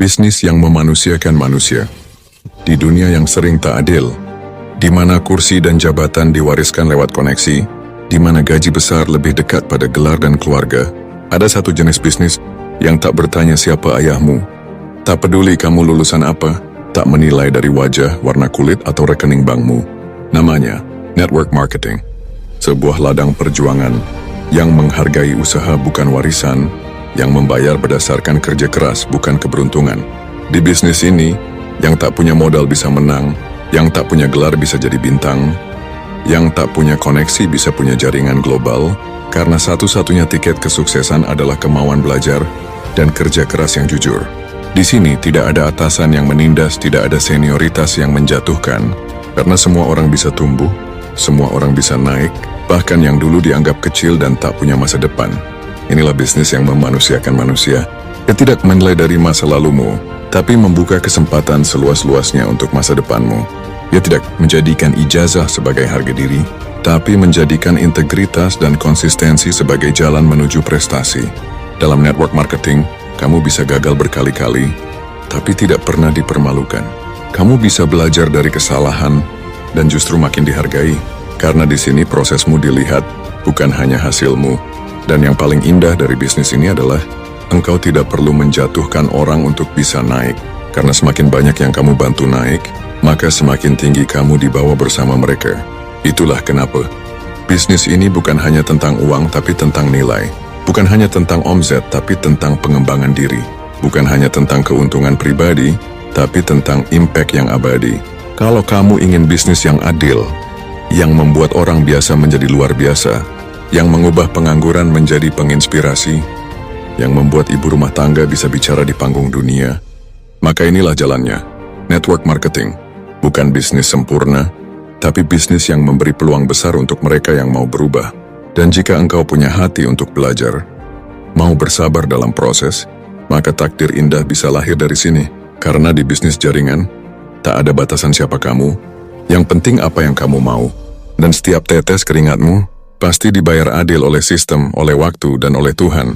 Bisnis yang memanusiakan manusia. Di dunia yang sering tak adil, di mana kursi dan jabatan diwariskan lewat koneksi, di mana gaji besar lebih dekat pada gelar dan keluarga, ada satu jenis bisnis yang tak bertanya siapa ayahmu, tak peduli kamu lulusan apa, tak menilai dari wajah, warna kulit, atau rekening bankmu. Namanya network marketing. Sebuah ladang perjuangan yang menghargai usaha bukan warisan, yang membayar berdasarkan kerja keras bukan keberuntungan. Di bisnis ini, yang tak punya modal bisa menang, yang tak punya gelar bisa jadi bintang, yang tak punya koneksi bisa punya jaringan global, karena satu-satunya tiket kesuksesan adalah kemauan belajar dan kerja keras yang jujur. Di sini tidak ada atasan yang menindas, tidak ada senioritas yang menjatuhkan, karena semua orang bisa tumbuh, semua orang bisa naik, bahkan yang dulu dianggap kecil dan tak punya masa depan. Inilah bisnis yang memanusiakan manusia, yang tidak menilai dari masa lalumu, tapi membuka kesempatan seluas-luasnya untuk masa depanmu. Ia tidak menjadikan ijazah sebagai harga diri, tapi menjadikan integritas dan konsistensi sebagai jalan menuju prestasi. Dalam network marketing, kamu bisa gagal berkali-kali, tapi tidak pernah dipermalukan. Kamu bisa belajar dari kesalahan dan justru makin dihargai, karena di sini prosesmu dilihat, bukan hanya hasilmu. Dan yang paling indah dari bisnis ini adalah engkau tidak perlu menjatuhkan orang untuk bisa naik, karena semakin banyak yang kamu bantu naik, maka semakin tinggi kamu dibawa bersama mereka. Itulah kenapa bisnis ini bukan hanya tentang uang, tapi tentang nilai. Bukan hanya tentang omzet, tapi tentang pengembangan diri. Bukan hanya tentang keuntungan pribadi, tapi tentang impact yang abadi. Kalau kamu ingin bisnis yang adil, yang membuat orang biasa menjadi luar biasa, yang mengubah pengangguran menjadi penginspirasi, yang membuat ibu rumah tangga bisa bicara di panggung dunia, maka inilah jalannya. Network marketing bukan bisnis sempurna, tapi bisnis yang memberi peluang besar untuk mereka yang mau berubah. Dan jika engkau punya hati untuk belajar, mau bersabar dalam proses, maka takdir indah bisa lahir dari sini. Karena di bisnis jaringan, tak ada batasan siapa kamu, yang penting apa yang kamu mau. Dan setiap tetes keringatmu pasti dibayar adil oleh sistem, oleh waktu, dan oleh Tuhan.